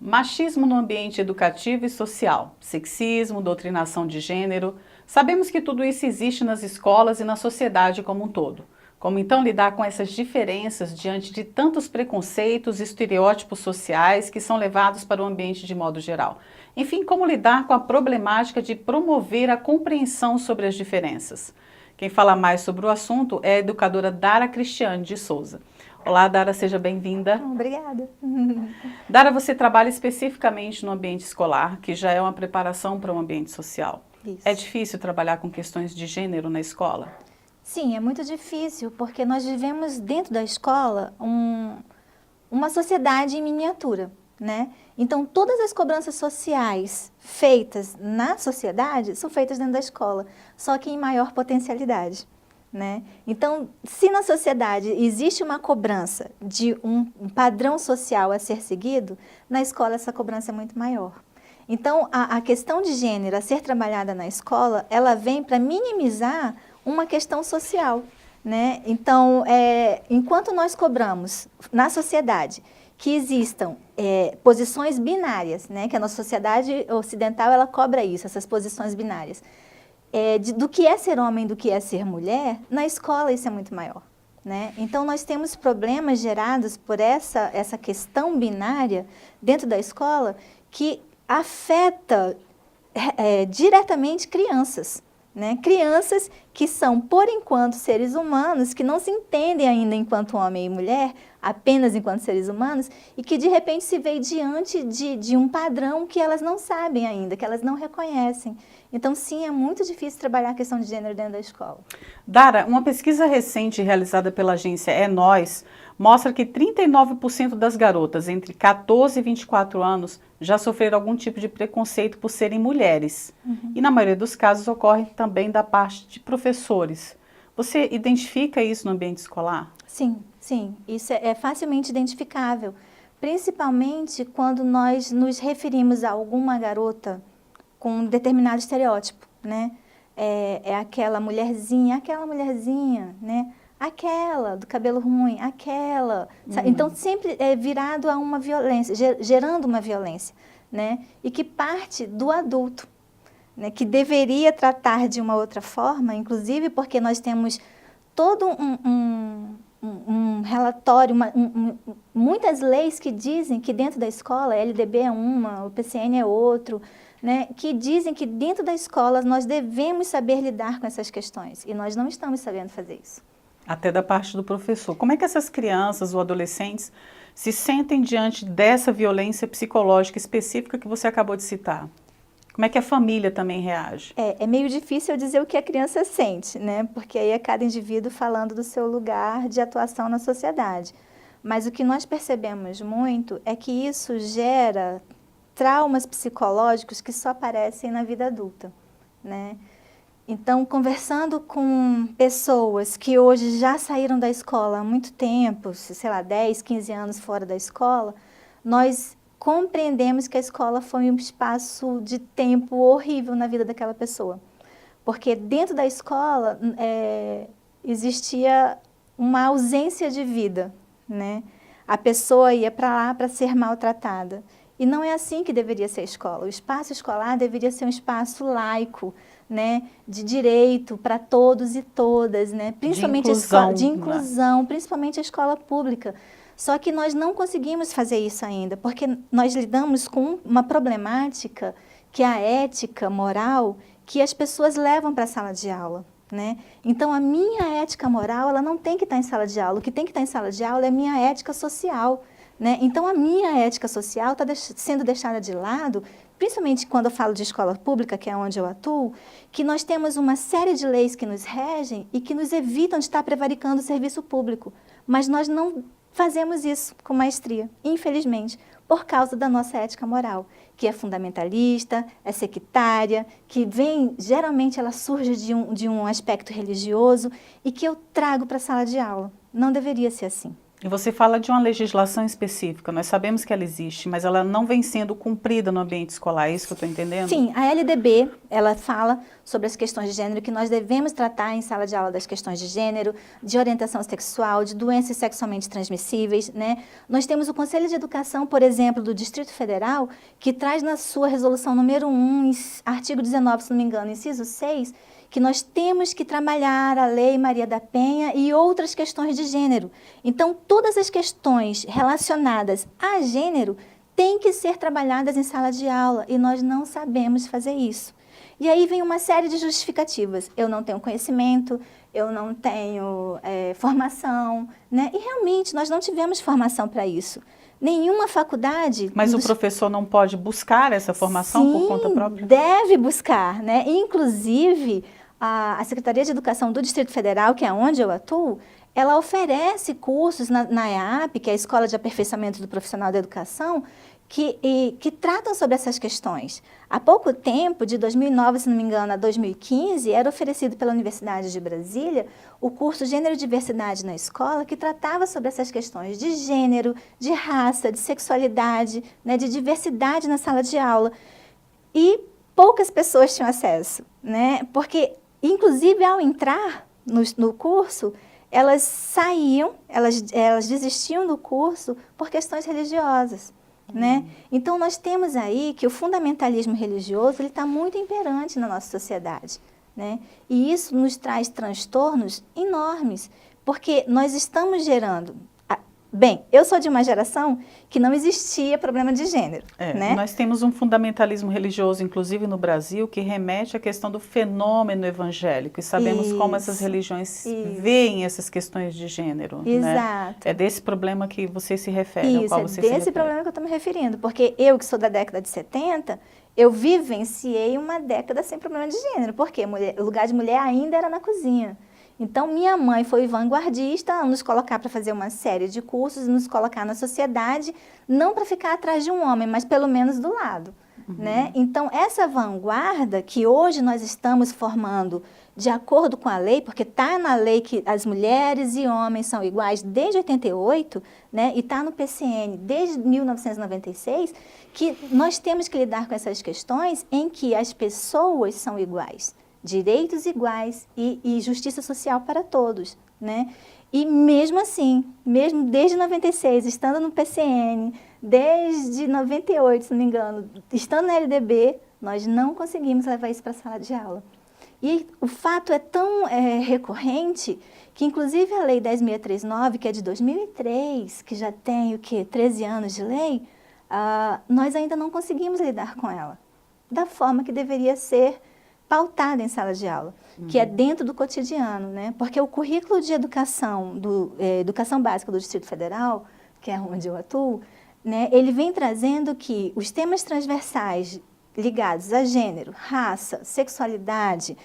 Machismo no ambiente educativo e social, sexismo, doutrinação de gênero. Sabemos que tudo isso existe nas escolas e na sociedade como um todo. Como então lidar com essas diferenças diante de tantos preconceitos e estereótipos sociais que são levados para o ambiente de modo geral? Enfim, como lidar com a problemática de promover a compreensão sobre as diferenças? Quem fala mais sobre o assunto é a educadora Dara Cristiane de Souza. Olá, Dara, seja bem-vinda. Obrigada. Dara, você trabalha especificamente no ambiente escolar, que já é uma preparação para um ambiente social. Isso. É difícil trabalhar com questões de gênero na escola? Sim, é muito difícil, porque nós vivemos dentro da escola uma sociedade em miniatura, né? Então, todas as cobranças sociais feitas na sociedade são feitas dentro da escola, só que em maior potencialidade, né? Então, se na sociedade existe uma cobrança de um padrão social a ser seguido, na escola essa cobrança é muito maior. Então, a questão de gênero a ser trabalhada na escola, ela vem para minimizar uma questão social, né? Então, enquanto nós cobramos na sociedade que existam posições binárias, né? Que a nossa sociedade ocidental, ela cobra isso, essas posições binárias, do que é ser homem, do que é ser mulher, na escola isso é muito maior, né? Então, nós temos problemas gerados por essa questão binária dentro da escola que afeta diretamente crianças, né? Crianças que são, por enquanto, seres humanos, que não se entendem ainda enquanto homem e mulher, apenas enquanto seres humanos, e que de repente se vê diante de um padrão que elas não sabem ainda, que elas não reconhecem. Então, sim, é muito difícil trabalhar a questão de gênero dentro da escola. Dara, uma pesquisa recente realizada pela agência É Nós mostra que 39% das garotas entre 14 e 24 anos já sofreram algum tipo de preconceito por serem mulheres. Uhum. E na maioria dos casos ocorre também da parte de professores. Você identifica isso no ambiente escolar? Sim, sim. Isso é facilmente identificável. Principalmente quando nós nos referimos a alguma garota com um determinado estereótipo, né? Aquela mulherzinha, né? Aquela do cabelo ruim, aquela. Então, sempre é virado a uma violência, gerando uma violência, né? E que parte do adulto, né? Que deveria tratar de uma outra forma, inclusive porque nós temos todo um relatório, muitas leis que dizem que dentro da escola, a LDB é uma, o PCN é outro, né, que dizem que dentro da escola nós devemos saber lidar com essas questões, e nós não estamos sabendo fazer isso. Até da parte do professor. Como é que essas crianças ou adolescentes se sentem diante dessa violência psicológica específica que você acabou de citar? Como é que a família também reage? É meio difícil eu dizer o que a criança sente, né? Porque aí é cada indivíduo falando do seu lugar de atuação na sociedade. Mas o que nós percebemos muito é que isso gera traumas psicológicos que só aparecem na vida adulta, né? Então, conversando com pessoas que hoje já saíram da escola há muito tempo, sei lá, 10, 15 anos fora da escola, nós compreendemos que a escola foi um espaço de tempo horrível na vida daquela pessoa. Porque dentro da escola existia uma ausência de vida, né? A pessoa ia para lá para ser maltratada. E não é assim que deveria ser a escola. O espaço escolar deveria ser um espaço laico, né, de direito para todos e todas, né, principalmente de inclusão, principalmente a escola pública. Só que nós não conseguimos fazer isso ainda, porque nós lidamos com uma problemática que é a ética moral que as pessoas levam para a sala de aula, né? Então, a minha ética moral, ela não tem que estar em sala de aula. O que tem que estar em sala de aula é a minha ética social, né? Então, a minha ética social está sendo deixada de lado, principalmente quando eu falo de escola pública, que é onde eu atuo, que nós temos uma série de leis que nos regem e que nos evitam de estar prevaricando o serviço público. Mas nós não fazemos isso com maestria, infelizmente, por causa da nossa ética moral, que é fundamentalista, é sectária, que vem, geralmente ela surge de um aspecto religioso e que eu trago para a sala de aula. Não deveria ser assim, E você fala de uma legislação específica, nós sabemos que ela existe, mas ela não vem sendo cumprida no ambiente escolar, é isso que eu estou entendendo? Sim, a LDB, ela fala sobre as questões de gênero, que nós devemos tratar em sala de aula das questões de gênero, de orientação sexual, de doenças sexualmente transmissíveis, né? Nós temos o Conselho de Educação, por exemplo, do Distrito Federal, que traz na sua resolução número 1, artigo 19, se não me engano, inciso 6, que nós temos que trabalhar a Lei Maria da Penha e outras questões de gênero. Então, todas as questões relacionadas a gênero têm que ser trabalhadas em sala de aula e nós não sabemos fazer isso. E aí vem uma série de justificativas. Eu não tenho conhecimento, eu não tenho formação, né? E realmente nós não tivemos formação para isso. Nenhuma faculdade... Mas o professor não pode buscar essa formação por conta própria? Deve buscar, né? Inclusive, a Secretaria de Educação do Distrito Federal, que é onde eu atuo, ela oferece cursos na EAP, que é a Escola de Aperfeiçoamento do Profissional da Educação, que tratam sobre essas questões. Há pouco tempo, de 2009, se não me engano, a 2015, era oferecido pela Universidade de Brasília o curso Gênero e Diversidade na Escola, que tratava sobre essas questões de gênero, de raça, de sexualidade, né, de diversidade na sala de aula. E poucas pessoas tinham acesso, né? Porque, inclusive, ao entrar no curso, elas saíam, elas desistiam do curso por questões religiosas. Né? Então, nós temos aí que o fundamentalismo religioso está muito imperante na nossa sociedade. Né? E isso nos traz transtornos enormes, porque nós estamos gerando... Bem, eu sou de uma geração que não existia problema de gênero. Né? Nós temos um fundamentalismo religioso, inclusive no Brasil, que remete à questão do fenômeno evangélico. E sabemos como essas religiões veem essas questões de gênero. Exato. Né? É desse problema que você se refere, ao qual você se refere. Isso, é desse problema que eu estou me referindo. Porque eu, que sou da década de 70, eu vivenciei uma década sem problema de gênero. Porque o lugar de mulher ainda era na cozinha. Então, minha mãe foi vanguardista a nos colocar para fazer uma série de cursos, nos colocar na sociedade, não para ficar atrás de um homem, mas pelo menos do lado. Né? Então, essa vanguarda que hoje nós estamos formando de acordo com a lei, porque está na lei que as mulheres e homens são iguais desde 88, né? E está no PCN desde 1996, que nós temos que lidar com essas questões em que as pessoas são iguais. Direitos iguais e justiça social para todos, né? E mesmo assim, mesmo desde 96, estando no PCN, desde 98, se não me engano, estando na LDB, nós não conseguimos levar isso para a sala de aula. E o fato é tão recorrente que, inclusive, a Lei 10.639, que é de 2003, que já tem, 13 anos de lei, nós ainda não conseguimos lidar com ela da forma que deveria ser pautada em sala de aula, que é dentro do cotidiano, né? Porque o currículo de educação, educação básica do Distrito Federal, que é onde eu atuo, né, ele vem trazendo que os temas transversais ligados a gênero, raça, sexualidade,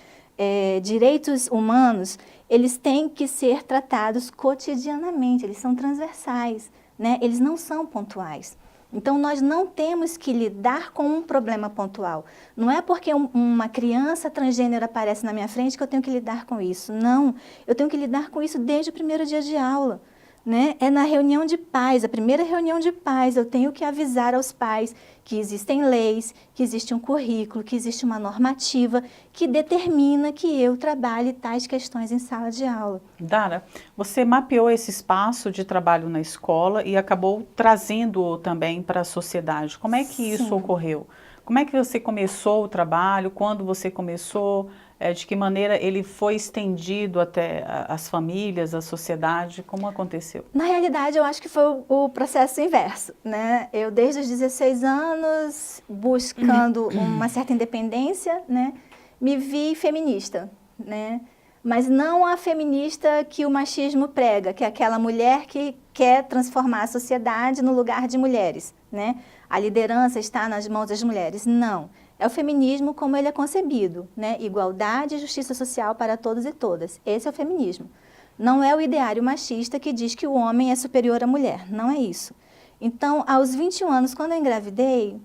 direitos humanos, eles têm que ser tratados cotidianamente, eles são transversais, né? Eles não são pontuais. Então, nós não temos que lidar com um problema pontual. Não é porque uma criança transgênero aparece na minha frente que eu tenho que lidar com isso. Não, eu tenho que lidar com isso desde o primeiro dia de aula. Né? É na reunião de pais, a primeira reunião de pais, eu tenho que avisar aos pais que existem leis, que existe um currículo, que existe uma normativa que determina que eu trabalhe tais questões em sala de aula. Dara, você mapeou esse espaço de trabalho na escola e acabou trazendo-o também para a sociedade. Como é que isso ocorreu? Como é que você começou o trabalho? Quando você começou? De que maneira ele foi estendido até as famílias, a sociedade? Como aconteceu? Na realidade, eu acho que foi o processo inverso, né? Eu, desde os 16 anos, buscando uma certa independência, né, me vi feminista, né? Mas não a feminista que o machismo prega, que é aquela mulher que quer transformar a sociedade no lugar de mulheres, né? A liderança está nas mãos das mulheres. Não. É o feminismo como ele é concebido, né? Igualdade e justiça social para todos e todas. Esse é o feminismo. Não é o ideário machista que diz que o homem é superior à mulher. Não é isso. Então, aos 21 anos, quando eu engravidei,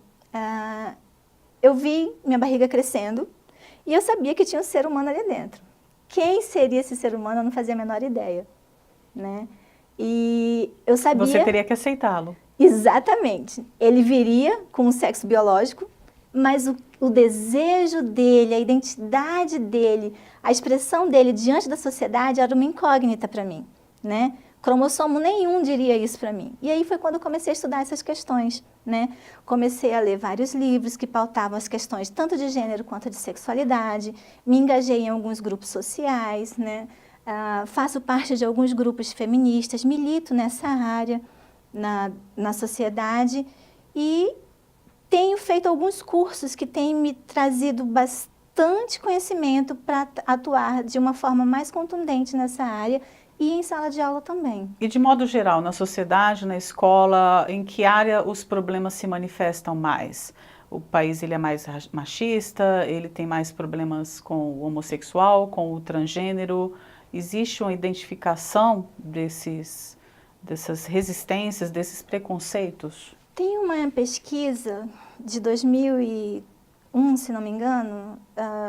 eu vi minha barriga crescendo e eu sabia que tinha um ser humano ali dentro. Quem seria esse ser humano, eu não fazia a menor ideia, né? E eu sabia... Você teria que aceitá-lo. Exatamente. Ele viria com o sexo biológico, mas o desejo dele, a identidade dele, a expressão dele diante da sociedade era uma incógnita para mim, né? Cromossomo nenhum diria isso para mim. E aí foi quando eu comecei a estudar essas questões, né? Comecei a ler vários livros que pautavam as questões tanto de gênero quanto de sexualidade, me engajei em alguns grupos sociais, né? Faço parte de alguns grupos feministas, milito nessa área na sociedade e tenho feito alguns cursos que têm me trazido bastante conhecimento para atuar de uma forma mais contundente nessa área e em sala de aula também. E de modo geral, na sociedade, na escola, em que área os problemas se manifestam mais? O país ele é mais machista, ele tem mais problemas com o homossexual, com o transgênero? Existe uma identificação dessas resistências, desses preconceitos? Tem uma pesquisa de 2001, se não me engano,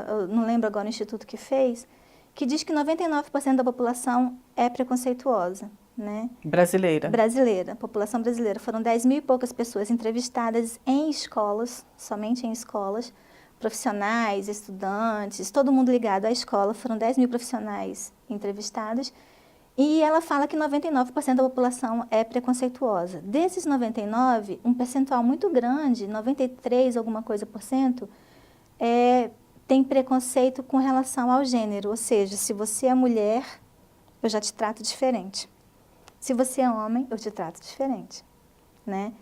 eu não lembro agora o instituto que fez, que diz que 99% da população é preconceituosa, né? Brasileira. Brasileira, população brasileira. Foram 10 mil e poucas pessoas entrevistadas em escolas, somente em escolas, profissionais, estudantes, todo mundo ligado à escola. Foram 10 mil profissionais entrevistados. E ela fala que 99% da população é preconceituosa. Desses 99, um percentual muito grande, 93 alguma coisa por cento, tem preconceito com relação ao gênero. Ou seja, se você é mulher, eu já te trato diferente. Se você é homem, eu te trato diferente, né?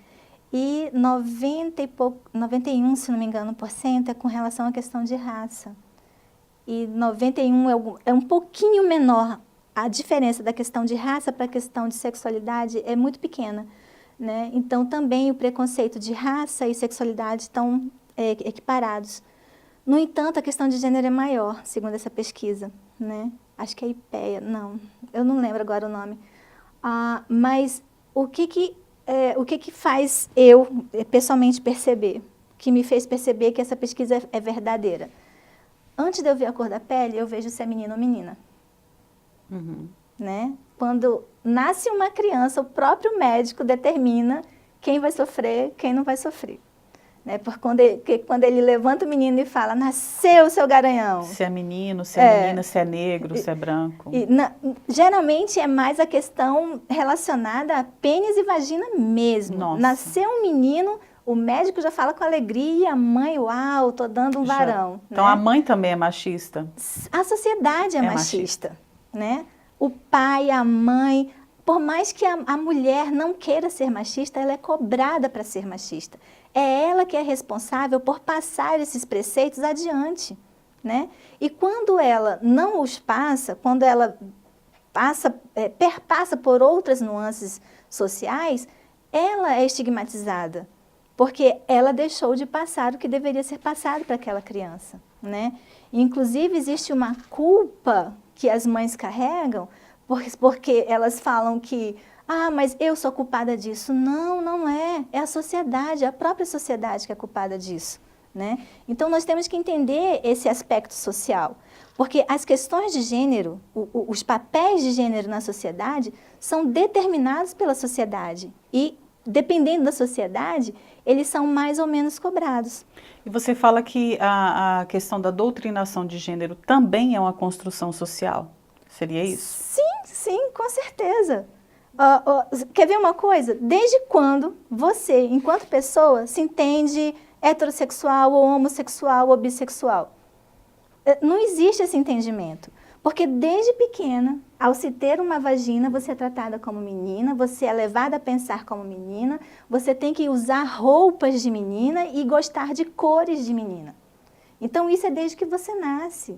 E 91, se não me engano, por cento é com relação à questão de raça. E 91 é um pouquinho menor. A diferença da questão de raça para a questão de sexualidade é muito pequena, né? Então, também o preconceito de raça e sexualidade estão equiparados. No entanto, a questão de gênero é maior, segundo essa pesquisa, né? Acho que é IPEA, não, eu não lembro agora o nome. Mas o que faz eu pessoalmente perceber, que me fez perceber que essa pesquisa é verdadeira? Antes de eu ver a cor da pele, eu vejo se é menino ou menina. Uhum. Né? Quando nasce uma criança, o próprio médico determina quem vai sofrer, quem não vai sofrer. Né? Porque quando ele levanta o menino e fala, nasceu o seu garanhão. Se é menino, se é menina, se é negro, se é branco. Geralmente é mais a questão relacionada a pênis e vagina mesmo. Nossa. Nasceu um menino, o médico já fala com alegria, e a mãe, uau, tô dando um varão. Então, né? a mãe também é machista? A sociedade é machista. Né? O pai, a mãe, por mais que a mulher não queira ser machista, ela é cobrada para ser machista. É ela que é responsável por passar esses preceitos adiante, né? E quando ela não os passa, quando ela perpassa por outras nuances sociais, ela é estigmatizada, porque ela deixou de passar o que deveria ser passado para aquela criança, né? Inclusive, existe uma culpa que as mães carregam, porque elas falam que, mas eu sou culpada disso. Não, não é. É a sociedade, a própria sociedade que é culpada disso, né? Então, nós temos que entender esse aspecto social, porque as questões de gênero, os papéis de gênero na sociedade, são determinados pela sociedade e, dependendo da sociedade, eles são mais ou menos cobrados. E você fala que a questão da doutrinação de gênero também é uma construção social. Seria isso? Sim, com certeza. Quer ver uma coisa? Desde quando você, enquanto pessoa, se entende heterossexual, ou homossexual, ou bissexual? Não existe esse entendimento. Porque desde pequena, ao se ter uma vagina, você é tratada como menina, você é levada a pensar como menina, você tem que usar roupas de menina e gostar de cores de menina. Então, isso é desde que você nasce.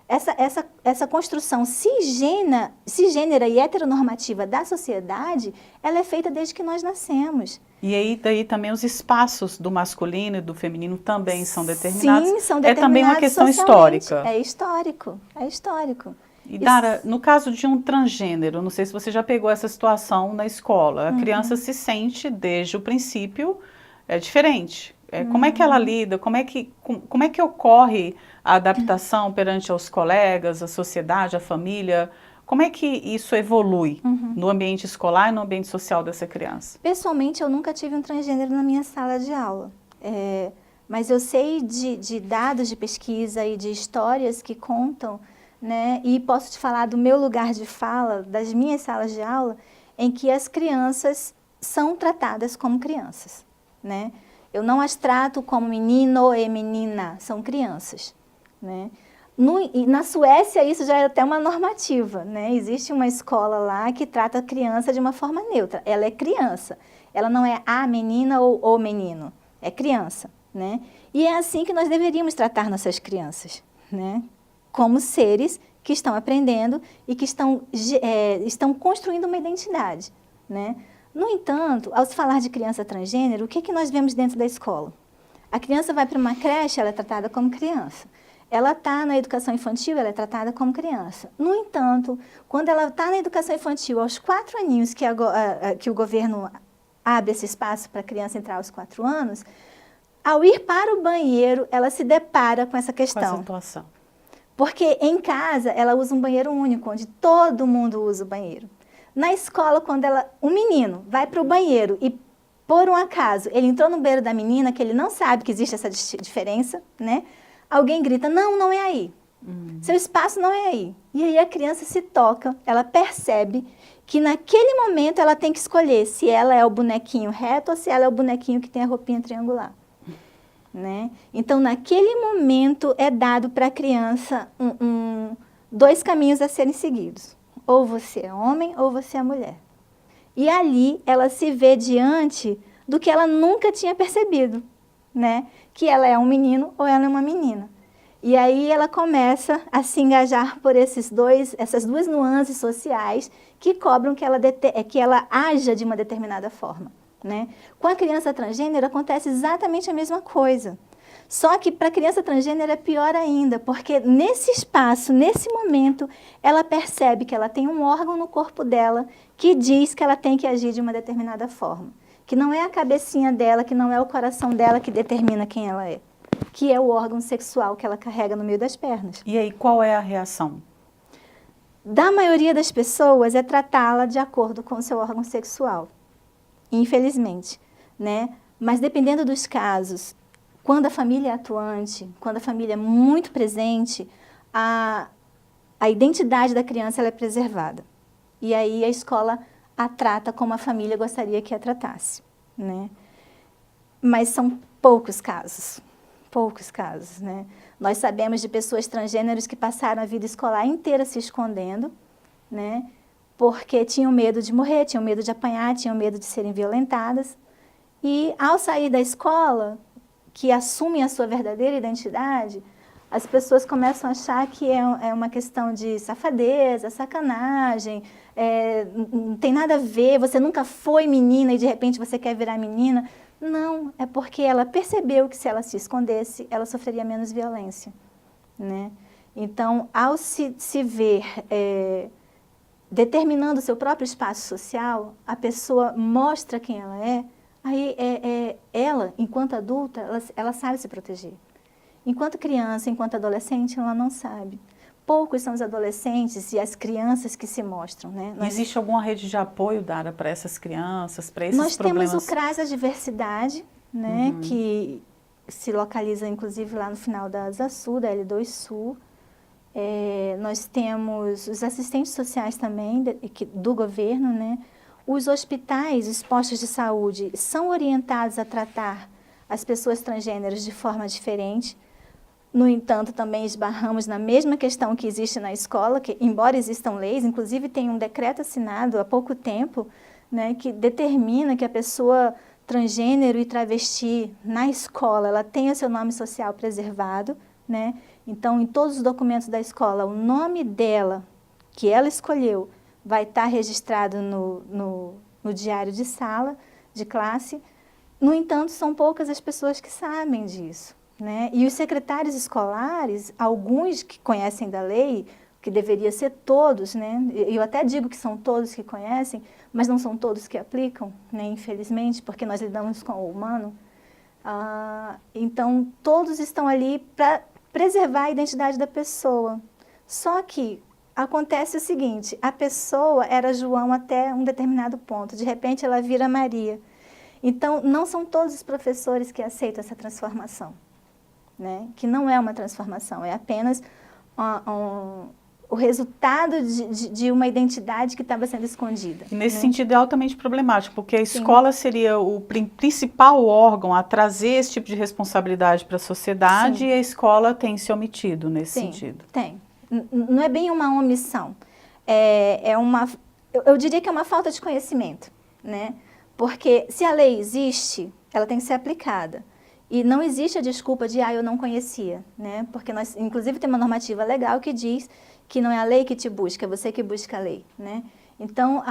Essa construção cisgênera e heteronormativa da sociedade, ela é feita desde que nós nascemos. E aí daí também os espaços do masculino e do feminino também são determinados? Sim, são determinados. É também uma questão histórica? É histórico. E Dara, no caso de um transgênero, não sei se você já pegou essa situação na escola, a criança se sente desde o princípio diferente. Como é que ela lida, como é que ocorre a adaptação perante aos colegas, a sociedade, a família? Como é que isso evolui no ambiente escolar e no ambiente social dessa criança? Pessoalmente, eu nunca tive um transgênero na minha sala de aula. Mas eu sei de dados de pesquisa e de histórias que contam, né? E posso te falar do meu lugar de fala, das minhas salas de aula, em que as crianças são tratadas como crianças, né? Eu não as trato como menino e menina, são crianças, né? E na Suécia isso já é até uma normativa, né? Existe uma escola lá que trata a criança de uma forma neutra. Ela é criança, ela não é a menina ou o menino, é criança, né? E é assim que nós deveríamos tratar nossas crianças, né? Como seres que estão aprendendo e que estão construindo uma identidade, né? No entanto, ao se falar de criança transgênero, o que nós vemos dentro da escola? A criança vai para uma creche, ela é tratada como criança. Ela está na educação infantil, ela é tratada como criança. No entanto, quando ela está na educação infantil, aos 4 aninhos que o governo abre esse espaço para a criança entrar aos 4 anos, ao ir para o banheiro, ela se depara com essa questão. Com essa situação. Porque em casa, ela usa um banheiro único, onde todo mundo usa o banheiro. Na escola, quando um menino vai para o banheiro e, por um acaso, ele entrou no banheiro da menina, que ele não sabe que existe essa diferença, né? Alguém grita, não, não é aí. Seu espaço não é aí. E aí a criança se toca, ela percebe que naquele momento ela tem que escolher se ela é o bonequinho reto ou se ela é o bonequinho que tem a roupinha triangular. Né? Então, naquele momento é dado para a criança dois caminhos a serem seguidos. Ou você é homem ou você é mulher. E ali ela se vê diante do que ela nunca tinha percebido, né? Que ela é um menino ou ela é uma menina. E aí ela começa a se engajar por essas duas nuances sociais que cobram que ela haja de uma determinada forma, né? Com a criança transgênero acontece exatamente a mesma coisa. Só que para a criança transgênero é pior ainda, porque nesse espaço, nesse momento, ela percebe que ela tem um órgão no corpo dela que diz que ela tem que agir de uma determinada forma. Que não é a cabecinha dela, que não é o coração dela que determina quem ela é. Que é o órgão sexual que ela carrega no meio das pernas. E aí, qual é a reação? Da maioria das pessoas é tratá-la de acordo com o seu órgão sexual. Infelizmente, né? Mas dependendo dos casos, quando a família é atuante, quando a família é muito presente, a identidade da criança ela é preservada. E aí a escola a trata como a família gostaria que a tratasse, né? Mas são poucos casos, né? Nós sabemos de pessoas transgêneros que passaram a vida escolar inteira se escondendo, né? Porque tinham medo de morrer, tinham medo de apanhar, tinham medo de serem violentadas. E ao sair da escola, que assumem a sua verdadeira identidade, as pessoas começam a achar que é uma questão de safadeza, sacanagem, não tem nada a ver, você nunca foi menina e de repente você quer virar menina. Não, é porque ela percebeu que se ela se escondesse, ela sofreria menos violência, né? Então, ao se ver determinando o seu próprio espaço social, a pessoa mostra quem ela é, aí ela, enquanto adulta, ela sabe se proteger. Enquanto criança, enquanto adolescente, ela não sabe. Poucos são os adolescentes e as crianças que se mostram, né? Existe alguma rede de apoio dada para essas crianças, para esses Nós problemas? temos o CRAS da Diversidade, né? Que se localiza, inclusive, lá no final da Asa Sul, da L2 Sul. Nós temos os assistentes sociais também do governo, né? Os hospitais, os postos de saúde são orientados a tratar as pessoas transgêneras de forma diferente. No entanto, também esbarramos na mesma questão que existe na escola, que embora existam leis, inclusive tem um decreto assinado há pouco tempo, né, que determina que a pessoa transgênero e travesti na escola, ela tenha seu nome social preservado, né? Então, em todos os documentos da escola, o nome dela, que ela escolheu, vai estar registrado no diário de sala, de classe. No entanto, são poucas as pessoas que sabem disso, né? E os secretários escolares, alguns que conhecem da lei, que deveria ser todos, né? Eu até digo que são todos que conhecem, mas não são todos que aplicam, né? Infelizmente, porque nós lidamos com o humano. Então, todos estão ali para preservar a identidade da pessoa. Só que acontece o seguinte, a pessoa era João até um determinado ponto, de repente ela vira Maria. Então, não são todos os professores que aceitam essa transformação, né? Que não é uma transformação, é apenas o resultado de uma identidade que estava sendo escondida. E nesse né? sentido é altamente problemático, porque a Sim. escola seria o principal órgão a trazer esse tipo de responsabilidade para a sociedade. Sim. E a escola tem se omitido nesse Sim, sentido. tem. Não é bem uma omissão, eu diria que é uma falta de conhecimento, né? Porque se a lei existe, ela tem que ser aplicada. E não existe a desculpa de, eu não conhecia, né? Porque nós, inclusive, tem uma normativa legal que diz que não é a lei que te busca, é você que busca a lei, né? Então,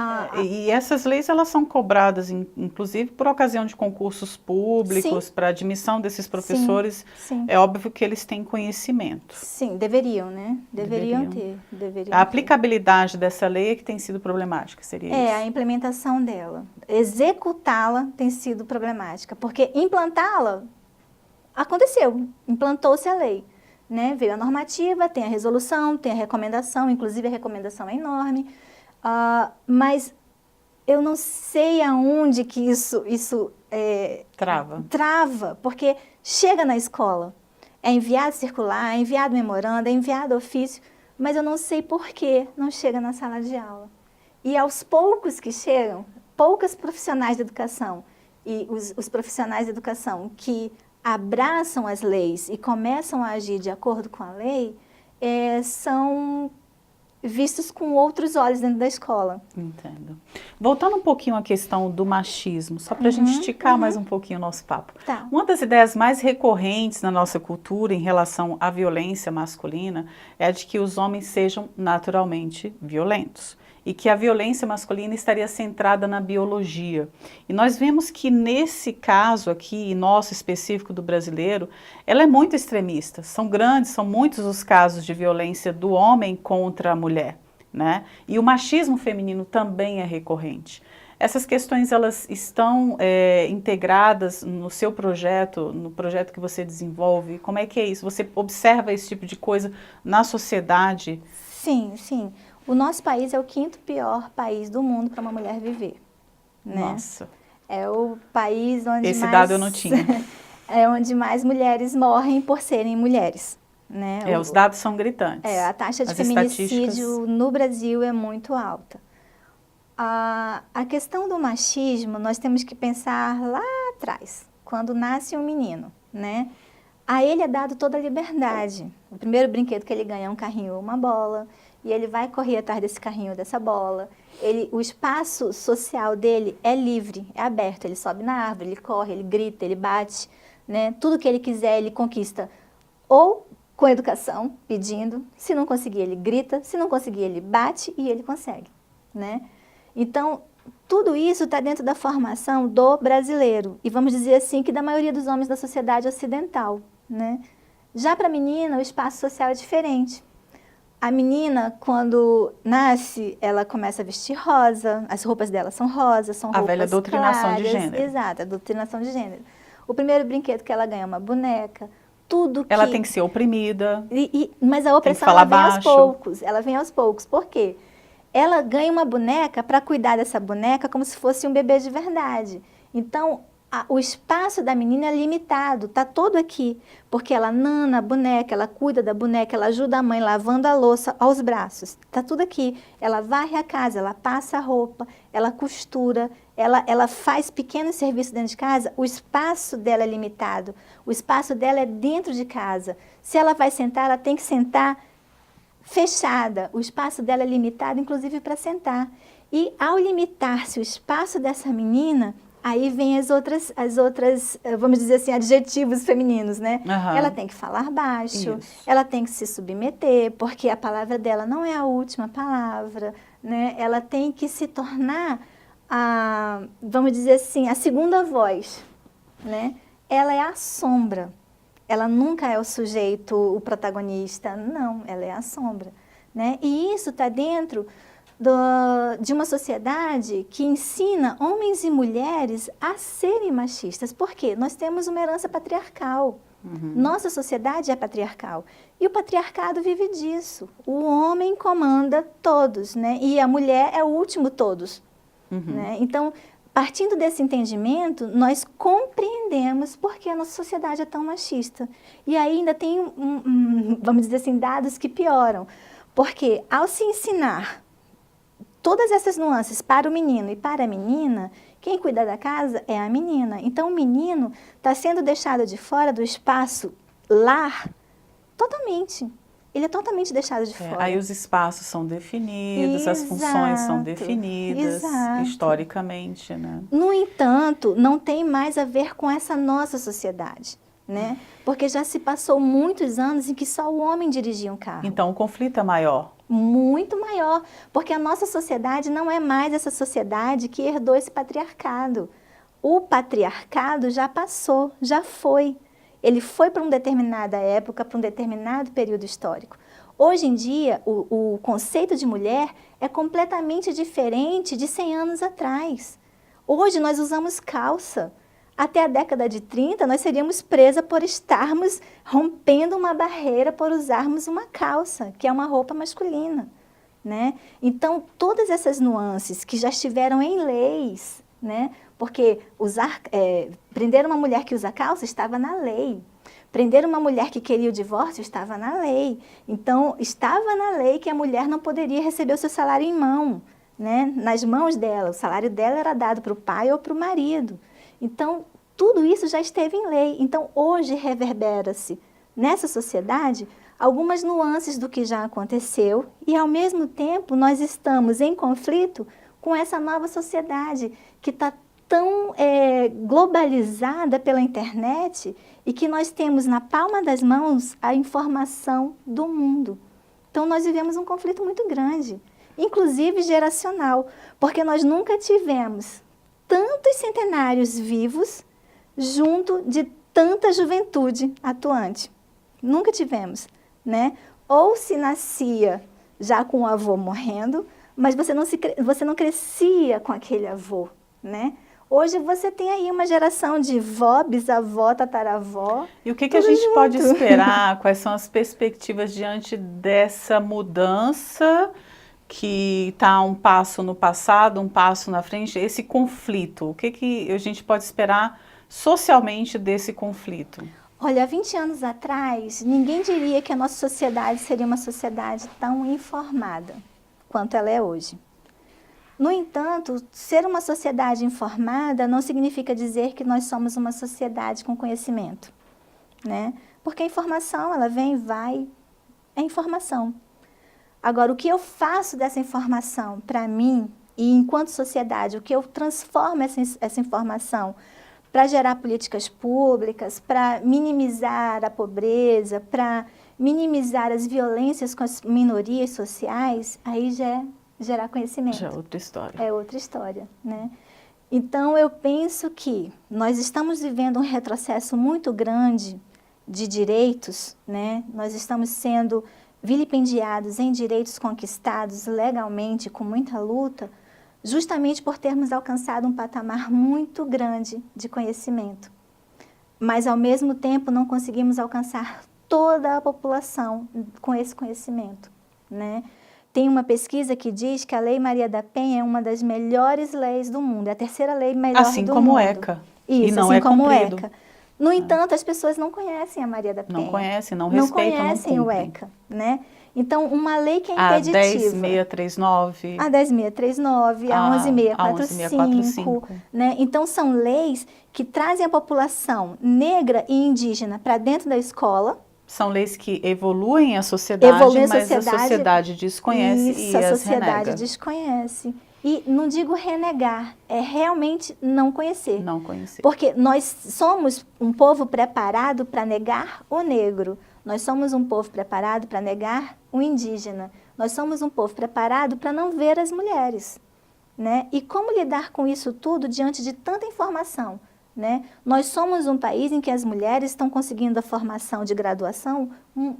E essas leis, elas são cobradas, inclusive, por ocasião de concursos públicos, para admissão desses professores. Sim. É óbvio que eles têm conhecimento. Sim, deveriam, né? Deveriam ter. A aplicabilidade dessa lei é que tem sido problemática, seria isso? A implementação dela. Executá-la tem sido problemática, porque implantá-la aconteceu, implantou-se a lei. Né? Veio a normativa, tem a resolução, tem a recomendação, inclusive a recomendação é enorme. Mas eu não sei aonde que isso trava, porque chega na escola, é enviado circular, é enviado memorando, é enviado ofício, mas eu não sei por que não chega na sala de aula. E aos poucos que chegam, poucas profissionais de educação, e os profissionais de educação que abraçam as leis e começam a agir de acordo com a lei, são vistos com outros olhos dentro da escola. Entendo. Voltando um pouquinho à questão do machismo, só para a gente esticar mais um pouquinho o nosso papo. Tá. Uma das ideias mais recorrentes na nossa cultura em relação à violência masculina é a de que os homens sejam naturalmente violentos e que a violência masculina estaria centrada na biologia. E nós vemos que nesse caso aqui, nosso específico do brasileiro, ela é muito extremista. São muitos os casos de violência do homem contra a mulher, né? E o machismo feminino também é recorrente. Essas questões, elas estão integradas no seu projeto, no projeto que você desenvolve? Como é que é isso? Você observa esse tipo de coisa na sociedade? Sim, sim. O nosso país é o 5º pior país do mundo para uma mulher viver. Né? Nossa. É o país onde esse dado eu não tinha. É onde mais mulheres morrem por serem mulheres. Né? Os dados são gritantes. A taxa de feminicídio no Brasil é muito alta. A questão do machismo, nós temos que pensar lá atrás, quando nasce um menino, né? A ele é dado toda a liberdade. O primeiro brinquedo que ele ganha é um carrinho ou uma bola, e ele vai correr atrás desse carrinho ou dessa bola. O espaço social dele é livre, é aberto. Ele sobe na árvore, ele corre, ele grita, ele bate, né? Tudo que ele quiser, ele conquista. Ou com educação, pedindo. Se não conseguir, ele grita. Se não conseguir, ele bate e ele consegue, né? Então, tudo isso está dentro da formação do brasileiro. E vamos dizer assim, que da maioria dos homens da sociedade ocidental, né? Já para a menina, o espaço social é diferente. A menina, quando nasce, ela começa a vestir rosa, as roupas dela são rosas, são roupas a velha doutrinação claras, de gênero. Exato, a doutrinação de gênero. O primeiro brinquedo que ela ganha é uma boneca, tudo que... Ela tem que ser oprimida. Mas a opressão ela vem aos poucos, Por quê? Ela ganha uma boneca para cuidar dessa boneca como se fosse um bebê de verdade. Então, o espaço da menina é limitado, está todo aqui, porque ela nana a boneca, ela cuida da boneca, ela ajuda a mãe lavando a louça aos braços, está tudo aqui. Ela varre a casa, ela passa a roupa, ela costura, ela faz pequenos serviços dentro de casa, o espaço dela é limitado, o espaço dela é dentro de casa. Se ela vai sentar, ela tem que sentar fechada, o espaço dela é limitado, inclusive para sentar. E ao limitar-se o espaço dessa menina, aí vem as outras, vamos dizer assim, adjetivos femininos, né? Uhum. Ela tem que falar baixo, ela tem que se submeter, porque a palavra dela não é a última palavra, né? Ela tem que se tornar, vamos dizer assim, a segunda voz, né? Ela é a sombra. Ela nunca é o sujeito, o protagonista, não, ela é a sombra, né? E isso está dentro de uma sociedade que ensina homens e mulheres a serem machistas. Por quê? Nós temos uma herança patriarcal, Nossa sociedade é patriarcal. E o patriarcado vive disso. O homem comanda todos, né? E a mulher é o último todos. Né? Então, partindo desse entendimento, nós compreendemos por que a nossa sociedade é tão machista. E aí ainda tem, vamos dizer assim, dados que pioram. Porque ao se ensinar todas essas nuances para o menino e para a menina, quem cuida da casa é a menina. Então, o menino está sendo deixado de fora do espaço lar totalmente. Ele é totalmente deixado de fora. Aí os espaços são definidos, as funções são definidas historicamente, né? No entanto, não tem mais a ver com essa nossa sociedade, né? Porque já se passou muitos anos em que só o homem dirigia um carro. Então o conflito é maior. Muito maior, porque a nossa sociedade não é mais essa sociedade que herdou esse patriarcado. O patriarcado já passou, já foi. Ele foi para uma determinada época, para um determinado período histórico. Hoje em dia, o conceito de mulher é completamente diferente de 100 anos atrás. Hoje nós usamos calça. Até a década de 30, nós seríamos presas por estarmos rompendo uma barreira por usarmos uma calça, que é uma roupa masculina, né? Então, todas essas nuances que já estiveram em leis, né? Porque prender uma mulher que usa calça estava na lei. Prender uma mulher que queria o divórcio estava na lei. Então, estava na lei que a mulher não poderia receber o seu salário em mão, né? Nas mãos dela. O salário dela era dado para o pai ou para o marido. Então, tudo isso já esteve em lei. Então, hoje reverbera-se nessa sociedade algumas nuances do que já aconteceu e, ao mesmo tempo, nós estamos em conflito com essa nova sociedade que está tão globalizada pela internet e que nós temos na palma das mãos a informação do mundo. Então, nós vivemos um conflito muito grande, inclusive geracional, porque nós nunca tivemos tantos centenários vivos junto de tanta juventude atuante. Nunca tivemos, né? Ou se nascia já com o avô morrendo, mas você não crescia com aquele avô, né? Hoje você tem aí uma geração de vó, bisavó, tataravó. E o que a gente pode esperar? Quais são as perspectivas diante dessa mudança que está um passo no passado, um passo na frente, esse conflito? O que a gente pode esperar socialmente desse conflito? Olha, há 20 anos atrás, ninguém diria que a nossa sociedade seria uma sociedade tão informada quanto ela é hoje. No entanto, ser uma sociedade informada não significa dizer que nós somos uma sociedade com conhecimento, né? Porque a informação, ela vem e vai, é informação. Agora, o que eu faço dessa informação para mim e enquanto sociedade, o que eu transformo essa informação para gerar políticas públicas, para minimizar a pobreza, para minimizar as violências com as minorias sociais, aí já é gerar conhecimento. Já é outra história. É outra história, né? Então, eu penso que nós estamos vivendo um retrocesso muito grande de direitos, né? Nós estamos sendo vilipendiados em direitos conquistados legalmente, com muita luta, justamente por termos alcançado um patamar muito grande de conhecimento. Mas, ao mesmo tempo, não conseguimos alcançar toda a população com esse conhecimento, né? Tem uma pesquisa que diz que a Lei Maria da Penha é uma das melhores leis do mundo, é a terceira lei melhor do mundo. Assim como o ECA. Isso, e não assim é como o cumprido. ECA. No entanto, as pessoas não conhecem a Maria da Penha. Não conhecem, não respeitam, não conhecem não o cumprem. ECA, né? Então, uma lei que é A impeditiva. 10.639. A 10.639, a 11.645, né? Então, são leis que trazem a população negra e indígena para dentro da escola. São leis que evoluem a sociedade, mas a sociedade desconhece e a as sociedade renega. desconhece. E não digo renegar, é realmente não conhecer. Não conhecer. Porque nós somos um povo preparado para negar o negro. Nós somos um povo preparado para negar o indígena. Nós somos um povo preparado para não ver as mulheres, né? E como lidar com isso tudo diante de tanta informação, né? Nós somos um país em que as mulheres estão conseguindo a formação de graduação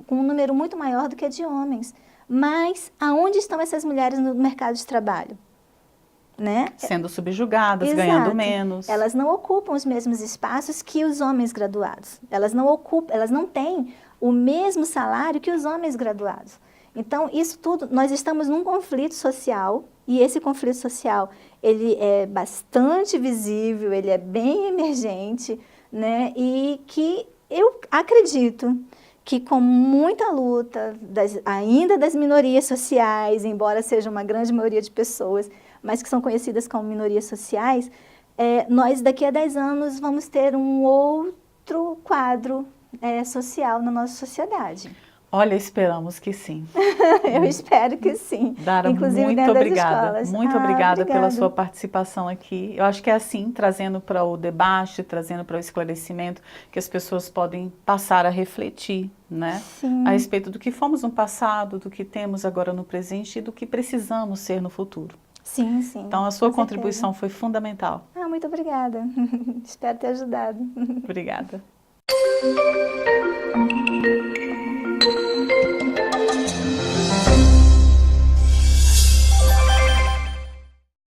com um número muito maior do que de homens. Mas aonde estão essas mulheres no mercado de trabalho? né? Sendo subjugadas, Exato. ganhando menos. Elas não ocupam os mesmos espaços que os homens graduados. Elas não têm o mesmo salário que os homens graduados. Então, isso tudo, nós estamos num conflito social, e esse conflito social, ele é bastante visível, ele é bem emergente, né? E que eu acredito que com muita luta, ainda das minorias sociais, embora seja uma grande maioria de pessoas, mas que são conhecidas como minorias sociais, nós daqui a 10 anos vamos ter um outro quadro social na nossa sociedade. Olha, esperamos que sim. Eu espero que sim. Dara, inclusive muito dentro obrigada. das escolas. Muito obrigada pela Obrigada. sua participação aqui. Eu acho que é assim, trazendo para o debate, trazendo para o esclarecimento, que as pessoas podem passar a refletir, né? Sim. A respeito do que fomos no passado, do que temos agora no presente e do que precisamos ser no futuro. Sim, sim. Então, a sua com contribuição certeza. foi fundamental. Muito obrigada. Espero ter ajudado. Obrigada.